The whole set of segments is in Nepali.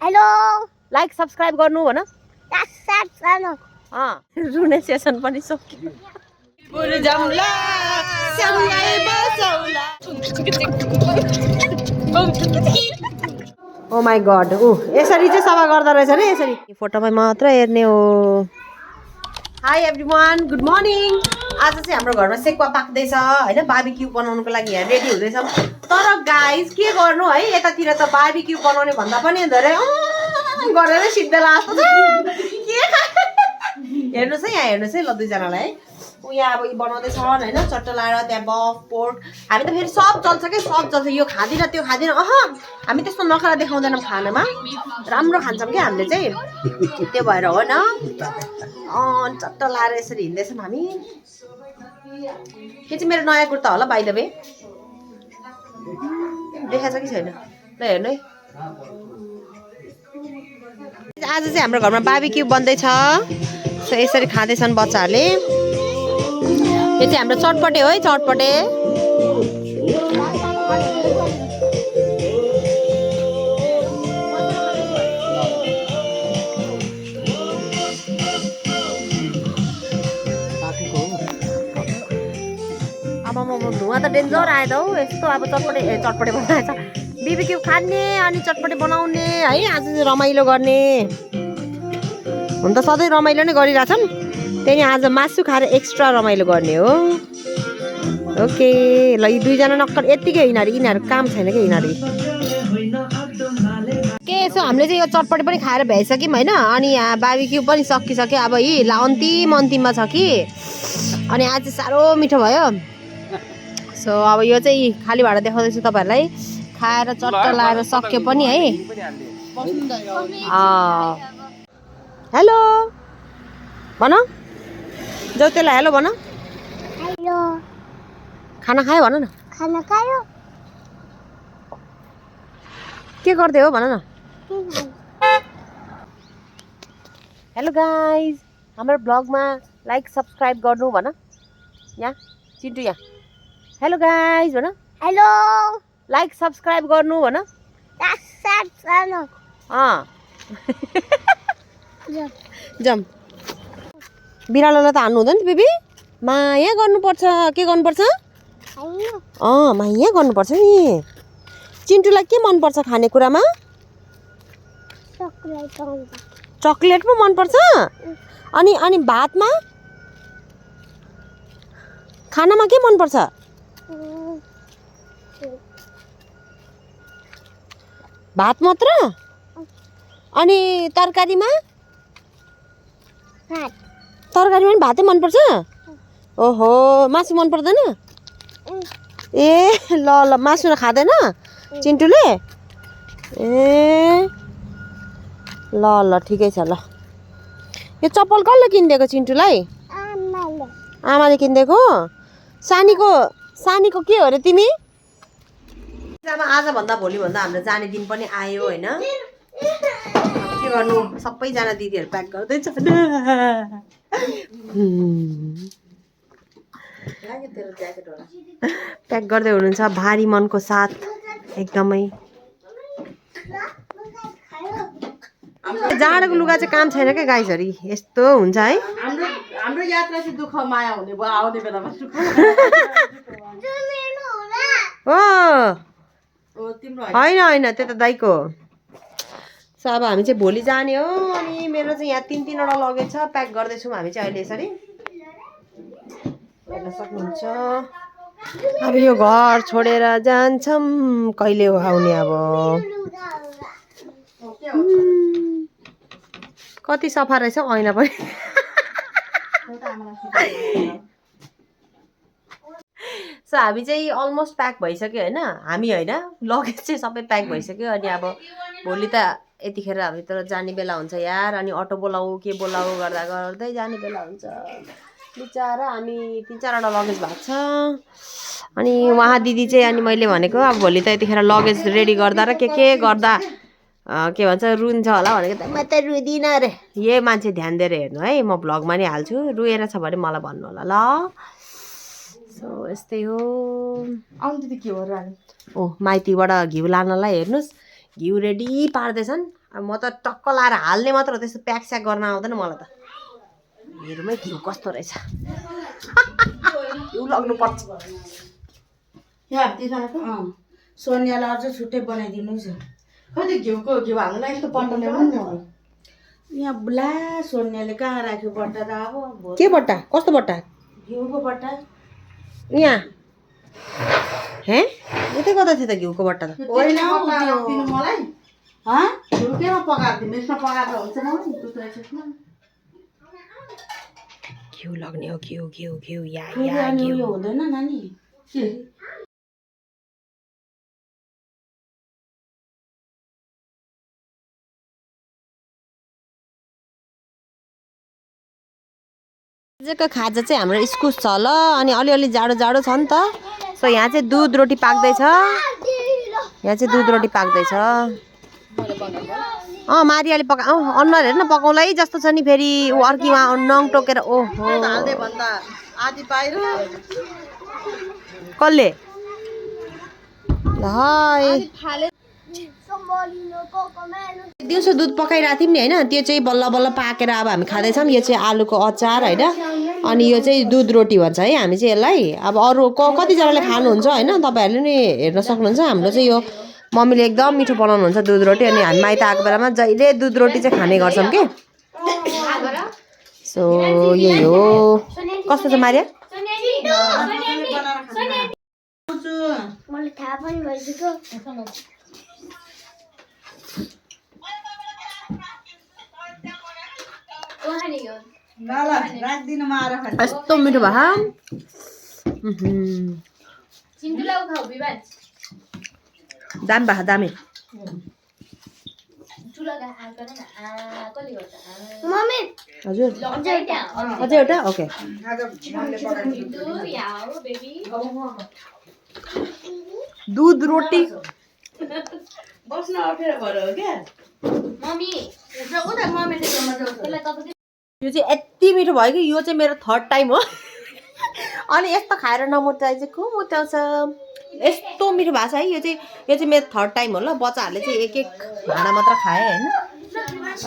हेलो लाइक सब्स्क्राइब गर्नु भन रुने सेसन पनि सक्यो ओ माई गड यसरी चाहिँ सफा गर्दो रहेछ नि यसरी फोटोमा मात्र हेर्ने हो हाई एभ्रिवान गुड मर्निङ आज चाहिँ हाम्रो घरमा सेकुवा पाक्दैछ होइन बार्बिक्यू बनाउनुको लागि यहाँ रेडी हुँदैछौँ तर गाइज के गर्नु है यतातिर त बार्बिक्यू बनाउने भन्दा पनि धेरै गरेर सिद्धै लाग्छ हेर्नुहोस् है यहाँ हेर्नुहोस् है ल दुईजनालाई है ऊ यहाँ अब बनाउँदैछन् होइन चट्टा लाएर त्यहाँ बफ पोर्क हामी त फेरि सब चल्छ क्या सब चल्छ यो खाँदिनँ त्यो खाँदिनँ हामी त्यस्तो नखरा देखाउँदैनौँ खानामा राम्रो खान्छौँ क्या हामीले चाहिँ त्यो भएर हो न चट्टा लाएर यसरी हिँड्दैछौँ हामी यो चाहिँ मेरो नयाँ कुर्ता होला बाइ द वे देखाएको छ कि छैन ल हेर्नु है आज चाहिँ हाम्रो घरमा बार्बिक्यू बन्दैछ सो यसरी खाँदैछन् बच्चाहरूले यो चाहिँ हाम्रो चटपटे हो है चटपटे अब धुवा त डेन्जर आयो त हौ यस्तो अब चटपटे बनाएछ बिबिक्यू खाने अनि चटपटे बनाउने है आज चाहिँ रमाइलो गर्ने हुन त सधैँ रमाइलो नै गरिरहेछन् त्यही आज मासु खाएर एक्स्ट्रा रमाइलो गर्ने हो ओके ल यी दुईजना नक्कल यत्तिकै यिनीहरू काम छैन क्या यिनीहरू के यसो हामीले चाहिँ यो चटपटे पनि खाएर भ्याइसक्यौँ होइन अनि यहाँ बार्बिक्यू पनि सकिसक्यो अब यी अन्तिममा छ कि अनि आज चाहिँ साह्रो मिठो भयो सो अब यो चाहिँ खाली भाँडा देखाउँदैछु तपाईँहरूलाई खाएर चट्टा लाएर सक्यो पनि है हेलो भन जाऊ त्यसलाई हेलो भन हेलो खाना खायो भन न खाना खायो के गर्दै हो भन न हेलो गाइज हाम्रो ब्लगमा लाइक सब्सक्राइब गर्नु भन यहाँ चिन्टु यहाँ हेलो गाइज भन हेलो लाइक सब्सक्राइब गर्नु भन जम बिरालोलाई त हान्नु हुँदैन बेबी माया गर्नुपर्छ के गर्नुपर्छ माया गर्नुपर्छ नि चिन्टुलाई के मनपर्छ खानेकुरामा चक्लेट पो मनपर्छ अनि भातमा खानामा के मनपर्छ भात मात्र अनि तरकारीमा पनि भातै मनपर्छ ओहो मासु मन पर्दैन ए ल मासु खाँदैन चिन्टुले ए ल ठिकै छ ल यो चप्पल कसले किनिदिएको चिन्टुलाई आमाले किनिदिएको सानीको के हो अरे तिमी आजभन्दा भोलिभन्दा हाम्रो जाने दिन पनि आयो होइन के गर्नु सबैजना दिदीहरू प्याक गर्दैछ प्याक गर्दै हुनुहुन्छ भारी मनको साथ एकदमै जाडोको लुगा चाहिँ काम छैन क्या गाइसहरू यस्तो हुन्छ है हाम्रो यात्रा चाहिँ दुःख माया हुने भयो आउने बेलामा होइन त्यो त दाइको सो अब हामी चाहिँ भोलि जाने हो अनि मेरो चाहिँ यहाँ 3-3वटा लगेज छ प्याक गर्दैछौँ हामी चाहिँ अहिले यसरी हेर्न सक्नुहुन्छ अब यो घर छोडेर जान्छौँ कहिले हो आउने अब कति सफा रहेछ ऐना पनि सो हामी चाहिँ अलमोस्ट प्याक भइसक्यो होइन हामी होइन लगेज चाहिँ सबै प्याक भइसक्यो अनि अब भोलि त यतिखेर हामी त जाने बेला हुन्छ यार अनि अटो बोलाऊ के बोलाऊ गर्दा गर्दै जाने बेला हुन्छ बिचारा हामी 3-4वटा लगेज भएको छ अनि उहाँ दिदी चाहिँ अनि मैले भनेको अब भोलि त यतिखेर लगेज रेडी गर्दा र के गर्दा के भन्छ रुन्छ होला भनेको त म त रुदिनँ अरे यही मान्छे ध्यान दिएर हेर्नु है म भ्लगमा नि हाल्छु रुएर छ भने मलाई भन्नु होला ल सो यस्तै हो आउनु दिदी के हो र ओ माइतीबाट घिउ लानलाई हेर्नुहोस् घिउ रेडी पार्दैछन् अब म त टक्क लाएर हाल्ने मात्र हो, त्यस्तो प्याक स्याक गर्न आउँदैन मलाई त। हेरौँ है घिउ कस्तो रहेछ। घिउ लग्नुपर्छ। सोनियालाई अझ छुट्टै बनाइदिनुहोस्। खै त्यो घिउ हाल्नु लागि त बट्टा ल्याउनु नि। यहाँ बुला सोनियाले कहाँ राख्यो बट्टा त अब। के बट्टा? कस्तो बट्टा? घिउको बट्टा यहाँ हे यतै कता थियो त घिउको बट्टा त? होइन दिनु मलाई। घिउ केमा पकाएको दिनु? यसमा पकाएको हुन्छ मलाई। घिउ लाग्ने हो, घिउ घिउ घिउ या घिउ हुँदैन नानी। आजको खाजा चाहिँ हाम्रो इस्कुस छ ल, अनि अलिअलि जाडो जाडो छ नि त। सो यहाँ चाहिँ दुध रोटी पाक्दैछ। यहाँ चाहिँ दुध रोटी पाक्दैछ। मारियाले पका अनुहार हेर्न पकाउला है जस्तो छ नि। फेरि ऊ अर्की उहाँ नङ टोकेर ओहो हाल्दै भन्दा आधी बाहिर कसले दिउँसो दुध पकाइरहेको थियौँ नि होइन, त्यो चाहिँ बल्ल बल्ल पाकेर अब हामी खाँदैछौँ। यो चाहिँ आलुको अचार होइन, अनि यो चाहिँ दुध रोटी भन्छ है हामी चाहिँ यसलाई। अब अरू कतिजनाले खानुहुन्छ होइन, तपाईँहरूले नि हेर्न सक्नुहुन्छ। हाम्रो चाहिँ यो मम्मीले एकदम मिठो बनाउनुहुन्छ दुध रोटी, अनि हामी माइत आएको बेलामा जहिले दुध रोटी चाहिँ खाने गर्छौँ कि। सो यही हो। कस्तो छ मारिया? मलाई थाहा पनि भइसक्यो। यस्तो मिठो भए दामी भए दामी। मम्मी हजुर अझै एउटा ओके। दुध रोटी बस्न अप्ठ्यारो भएर हो क्या मम्मी। यो चाहिँ यति मिठो भयो कि यो चाहिँ मेरो थर्ड टाइम हो। अनि यस्तो खाएर नमोटाइ चाहिँ को मोटाउँछ? यस्तो मिठो भएको छ है। यो चाहिँ मेरो थर्ड टाइम हो ल। बच्चाहरूले चाहिँ एक एक भाँडा मात्र खाएँ होइन,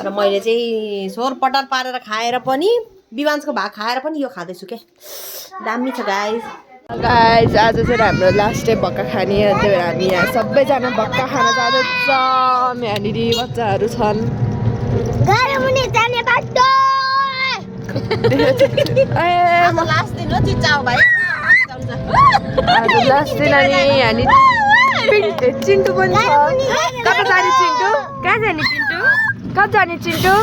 र मैले चाहिँ सोर पटार पारेर खाएर पनि विवान्सको भाग खाएर पनि यो खाँदैछु क्या। दामी छ गाइस। गाइस आज चाहिँ हाम्रो लास्ट डे भक्का खाने, त्यही भएर हामी यहाँ सबैजना भक्का खान जाँदैछौँ। यहाँनिर बच्चाहरू छन्। लास्ट दिन हो चिचाओ भाइ। लास्ट दिन अनि यहाँनिर चिन्टु पनि छ। कता जाने चिन्टु? कहाँ जाने चिन्टु? कता जाने चिन्टु?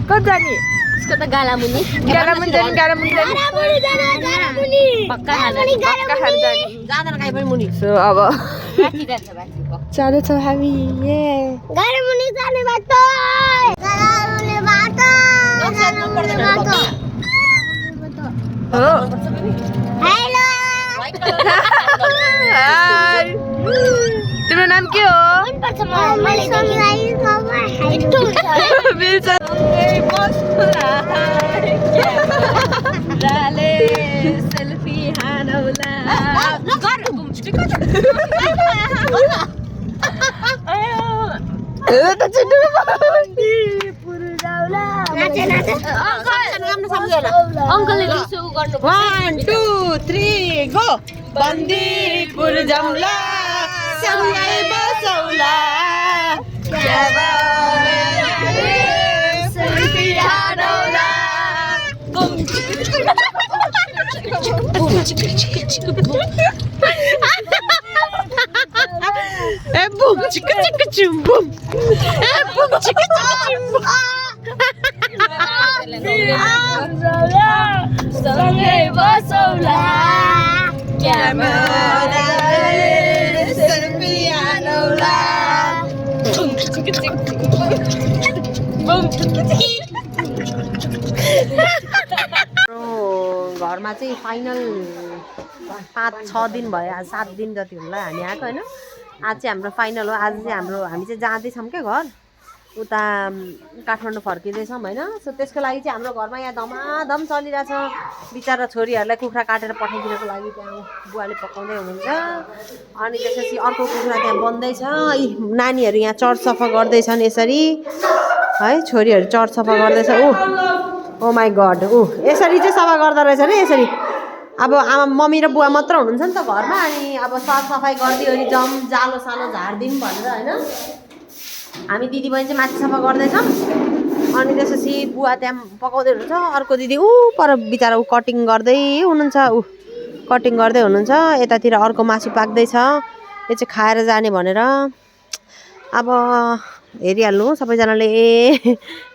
कता जाने? उसको त गालामुनि गालामुनि जाने, गालामुनि जाने। पक्का खान जाँदैन काहीँ पनि मुनि। सो अब जाँदैछौँ हामी। तिम्रो नाम के हो? सेल्फी हानौला अङ्कलले रिसो गर्नु 1 2 3 गो। बन्दीपुर जाउँला सँगै बसौला सेल्फी हानौला। ए बुम चिक चिक चुम बुम। ए बुम चिक चिक चुम बुम। सँगै बसौला क्यामेराले सेल्फी हानौला। घरमा चाहिँ फाइनल 5-6 दिन भयो, आज 7 दिन जति होला हामी आएको होइन। आज चाहिँ हाम्रो फाइनल हो। आज चाहिँ हामी चाहिँ जाँदैछौँ क्या घर। उता काठमाडौँ फर्किँदैछौँ होइन। सो त्यसको लागि चाहिँ हाम्रो घरमा यहाँ धमाधम चलिरहेछ। बिचरा छोरीहरूलाई कुखुरा काटेर पठाइदिनको लागि त्यहाँ बुवाले पकाउँदै हुनुहुन्छ। अनि त्यसपछि अर्को कुखुरा त्यहाँ बन्दैछ। यी नानीहरू यहाँ चट सफा गर्दैछन् यसरी है। छोरीहरू चट सफा गर्दैछ। ओ माई गड यसरी चाहिँ सफा गर्दो रहेछ नि यसरी। अब आमा मम्मी र बुवा मात्र हुनुहुन्छ नि त घरमा। अनि अब सरसफाइ गरिदियो जम जालो सालो झारिदिउँ भनेर होइन। हामी दिदीबहिनी चाहिँ माथि सफा गर्दैछौँ। अनि त्यसपछि बुवा त्यहाँ पकाउँदै हुनुहुन्छ। अर्को दिदी पर बिचरा कटिङ गर्दै हुनुहुन्छ। कटिङ गर्दै हुनुहुन्छ। यतातिर अर्को मासु पाक्दैछ। यो चाहिँ खाएर जाने भनेर अब हेरिहाल्नु सबैजनाले।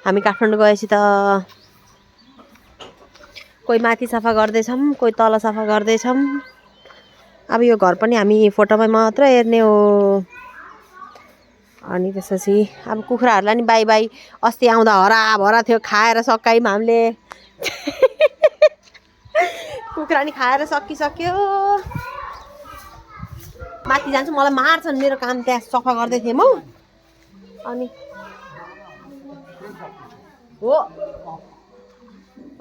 हामी काठमाडौँ गएपछि त कोही माथि सफा गर्दैछौँ, कोही तल सफा गर्दैछौँ। अब यो घर पनि हामी फोटोमा मात्र हेर्ने हो। अनि त्यसपछि अब कुखुराहरूलाई नि बाई बाई। अस्ति आउँदा हराभरा थियो, खाएर सकायौँ हामीले। कुखुरा नि खाएर सकिसक्यो। माथि जान्छु, मलाई मार्छन्, मेरो काम त्यहाँ सफा गर्दै थिएँ म। अनि हो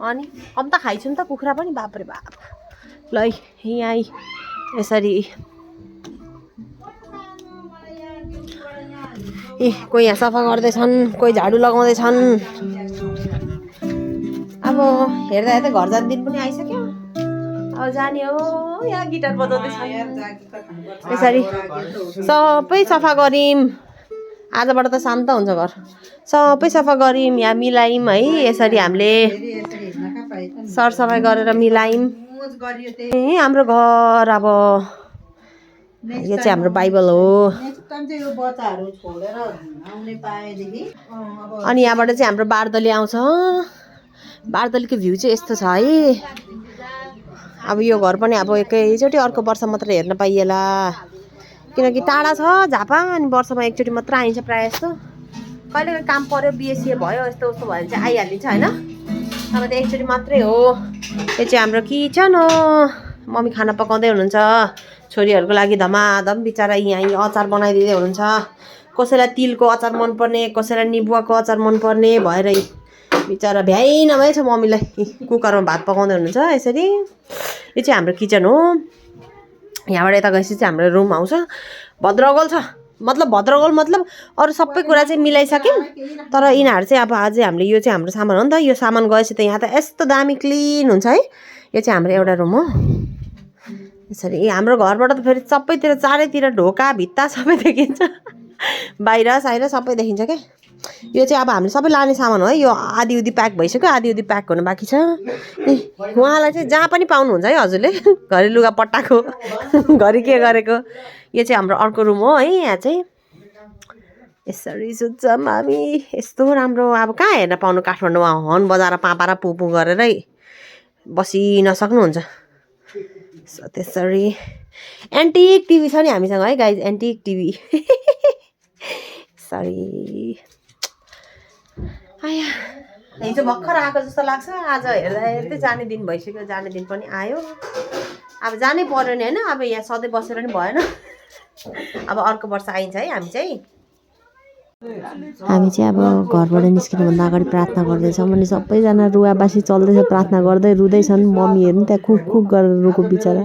अनि त खाइछु नि त कुखुरा पनि। बापरे बाप। ल यहाँ यसरी कोही यहाँ सफा गर्दैछन्, कोही झाडु लगाउँदैछन्। अब हेर्दा हेर्दै घर जाने दिन पनि आइसक्यो। अब जाने हो। यहाँ गिटार बजाउँदैछन् यसरी सबै सफा गऱ्यौँ। आजबाट त शान्त हुन्छ घर। सबै सफा गऱ्यौँ, यहाँ मिलायौँ है। यसरी हामीले सरसफाइ गरेर मिलायौँ। हाम्रो घर अब यो चाहिँ हाम्रो बाइबल हो। अनि यहाँबाट चाहिँ हाम्रो बारदली आउँछ। बारदलीको भ्यू चाहिँ यस्तो छ है। अब यो घर पनि अब एकैचोटि अर्को वर्ष मात्र हेर्न पाइएला, किनकि टाढा छ झापा। अनि वर्षमा एकचोटि मात्र आइन्छ प्रायः जस्तो। कहिले काम पर्यो, बिएसिए भयो, यस्तो उस्तो भयो भने चाहिँ आइहालिन्छ होइन। अब त एकचोटि मात्रै हो। यो चाहिँ हाम्रो किचन हो। मम्मी खाना पकाउँदै हुनुहुन्छ। छोरीहरूको लागि धमाधम बिचरा यहाँ अचार बनाइदिँदै हुनुहुन्छ। कसैलाई तिलको अचार मनपर्ने, कसैलाई निबुवाको अचार मनपर्ने भएर बिचरा भ्याइ नभए छ मम्मीलाई। कुकरमा भात पकाउँदै हुनुहुन्छ यसरी। यो चाहिँ हाम्रो किचन हो। यहाँबाट यता गएपछि चाहिँ हाम्रो रुम आउँछ। भद्रगोल छ, मतलब भद्रगोल मतलब अरू सबै कुरा चाहिँ मिलाइसक्यौँ। तर यिनीहरू चाहिँ अब अझै हामीले यो चाहिँ हाम्रो सामान हो नि त। यो सामान गएपछि त यहाँ त यस्तो दामी क्लिन हुन्छ है। यो चाहिँ हाम्रो एउटा रुम हो यसरी। हाम्रो घरबाट त फेरि सबैतिर चारैतिर ढोका भित्ता सबै देखिन्छ। बाहिर साहिर सबै देखिन्छ क्या। यो चाहिँ अब हामीले सबै लाने सामान हो है। यो आधी उधी प्याक भइसक्यो, आधी उधी प्याक हुनु बाँकी छ। उहाँलाई चाहिँ जहाँ पनि पाउनुहुन्छ है हजुरले। घरि लुगा पट्टाको, घरि के गरेको। यो चाहिँ हाम्रो अर्को रुम हो है। यहाँ चाहिँ यसरी सुत्छौँ हामी। यस्तो राम्रो अब कहाँ हेर्न पाउनु काठमाडौँमा। हर्न बजाएर पापा र पुपु गरेरै बसिन सक्नुहुन्छ। त्यसरी एन्टिक टिभी छ नि हामीसँग है गाइज, एन्टिक टिभी। सरी आया हिजो भर्खर आएको जस्तो लाग्छ। आज हेर्दा हेर्दै जाने दिन भइसक्यो। जाने दिन पनि आयो। अब जानै पर्यो नि होइन। अब यहाँ सधैँ बसेर नि भएन। अब अर्को वर्ष आइन्छ है हामी चाहिँ। हामी चाहिँ अब घरबाट निस्किनुभन्दा अगाडि प्रार्थना गर्दैछौँ। अनि सबैजना रुवाबासी चल्दैछ, प्रार्थना गर्दै रुँदैछन्। मम्मीहरू पनि त्यहाँ खुक खुक गरेर रुको बिचरा।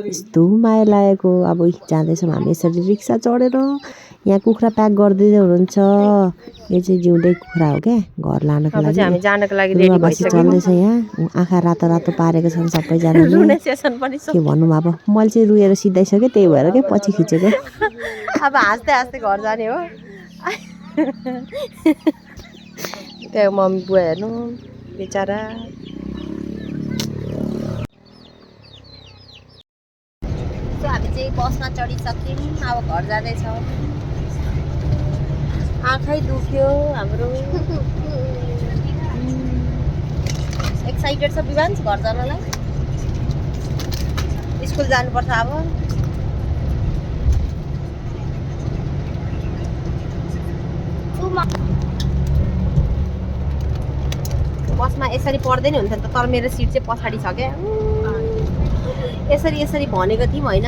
यस्तो माया लागेको। अब जाँदैछौँ हामी यसरी रिक्सा चढेर। यहाँ कुखुरा प्याक गरिदिँदै हुनुहुन्छ। यो चाहिँ जिउँदै कुखुरा हो क्या, घर लानको लागि। हामी जानको लागि रेडी भइसक्यो। चल्दैछ यहाँ। आँखा रातो रातो पारेको छन् सबैजनाले। के भनौँ अब, मैले चाहिँ रुएर सिधाइसकेँ, त्यही भएर क्या पछि खिचेको। अब हाँस्दै हाँस्दै घर जाने हो। त्यहाँ मम्मी बुवा हेर्नु बिचरा। हामी चाहिँ बसमा चढिसक्यौँ। अब घर जाँदैछौँ। आँखै दुख्यो हाम्रो। एक्साइटेड छ विवान्स घर जानलाई। स्कुल जानुपर्छ अब। बसमा यसरी पर्दैन हुन्थ्यो नि त। तर मेरो सिट चाहिँ पछाडि छ क्या। यसरी भनेको थियौँ होइन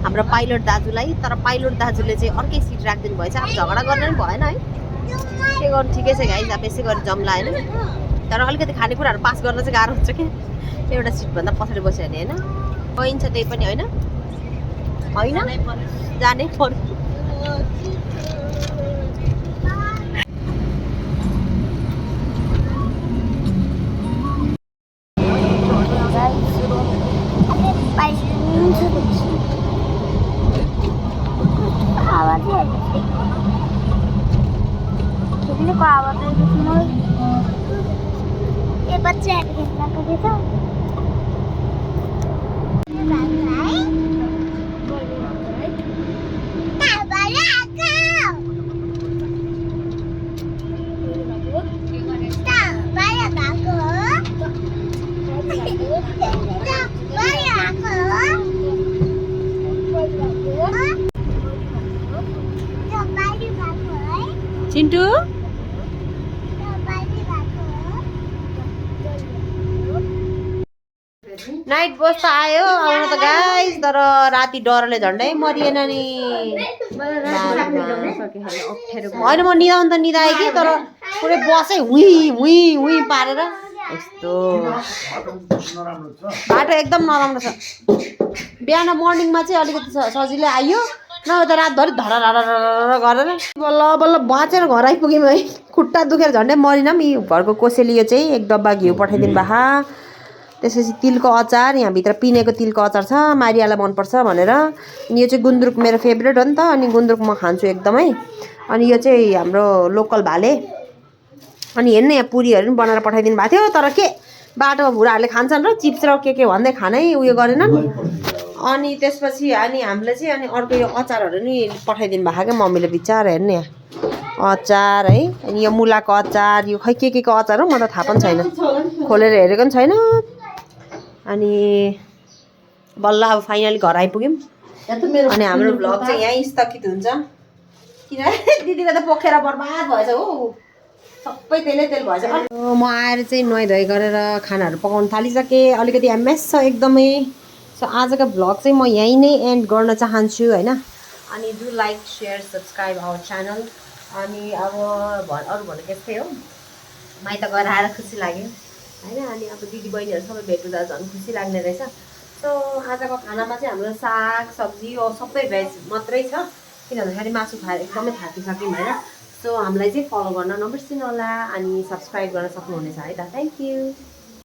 हाम्रो पाइलट दाजुलाई। तर पाइलट दाजुले चाहिँ अर्कै सिट राखिदिनु भएछ। अब झगडा गर्न पनि भएन है। गर्नु ठिकै छ गाइस अब यसै गरी जम्ला होइन तर अलिकति खानेकुराहरू पास गर्न चाहिँ गाह्रो हुन्छ कि एउटा सिटभन्दा पछाडि बस्यो भने होइन पाइन्छ त्यही पनि होइन जानै पर्यो ये बच्चे खेलना कभी तो चिन्टु नाइट बस त आयो आउनु त गाइस तर राति डरले झन्डै मरिएन नि होइन म निदाउनु त निदाएँ कि तर पुरै बसै हुँ पारेर यस्तो बाटो एकदम नराम्रो छ बिहान मर्निङमा चाहिँ अलिकति सजिलै आयो नभए त रातभरि धर गरेर बल्ल बल्ल बाँचेर घर आइपुग्यौँ है खुट्टा दुखेर झन्डै मरिनँ नि घरको कोसेली यो चाहिँ एक डब्बा घिउ पठाइदिनु भए त्यसपछि तिलको अचार यहाँभित्र पिनेको तिलको अचार छ मारियालाई मनपर्छ भनेर अनि यो चाहिँ गुन्द्रुक मेरो फेभरेट हो नि त अनि गुन्द्रुक म खान्छु एकदमै अनि यो चाहिँ हाम्रो लोकल भाले अनि हेर्नु यहाँ पुरीहरू पनि बनाएर पठाइदिनु भएको थियो तर के बाटोमा बुढाहरूले खान्छन् र चिप्स र के भन्दै खानै उयो गरेनन् अनि त्यसपछि अनि हामीले चाहिँ अनि अर्को यो अचारहरू नि पठाइदिनु भएको क्या मम्मीले बिचार हेर्नु यहाँ अचार है अनि यो मुलाको अचार यो खै के को अचार हो म त थाहा पनि छैन खोलेर हेरेको पनि छैन अनि बल्ल अब फाइनली घर आइपुग्यौँ अनि हाम्रो भ्लग चाहिँ यहीँ स्थगित हुन्छ किन दिदीको त पोखेर बर्बाद भएछ हो सबै तेल भएछ म आएर चाहिँ नुहाइधुवाइ गरेर खानाहरू पकाउनु थालिसकेँ अलिकति एमएस छ एकदमै सो आजको भ्लग चाहिँ म यहीँ नै एन्ड गर्न चाहन्छु होइन अनि do like share subscribe our channel अनि अब अरू भनेको यस्तै हो माइत गएर आएर खुसी लाग्यो होइन अनि अब दिदीबहिनीहरू सबै भेट्दा झन् खुसी लाग्ने रहेछ सो आजको खानामा चाहिँ हाम्रो साग सब्जी सबै भेज मात्रै छ किन भन्दाखेरि मासु खाएर एकदमै थाकिसक्यौँ होइन सो हामीलाई चाहिँ फलो गर्न नबिर्सिनु होला अनि सब्सक्राइब गर्न सक्नुहुनेछ है त थ्याङ्क यू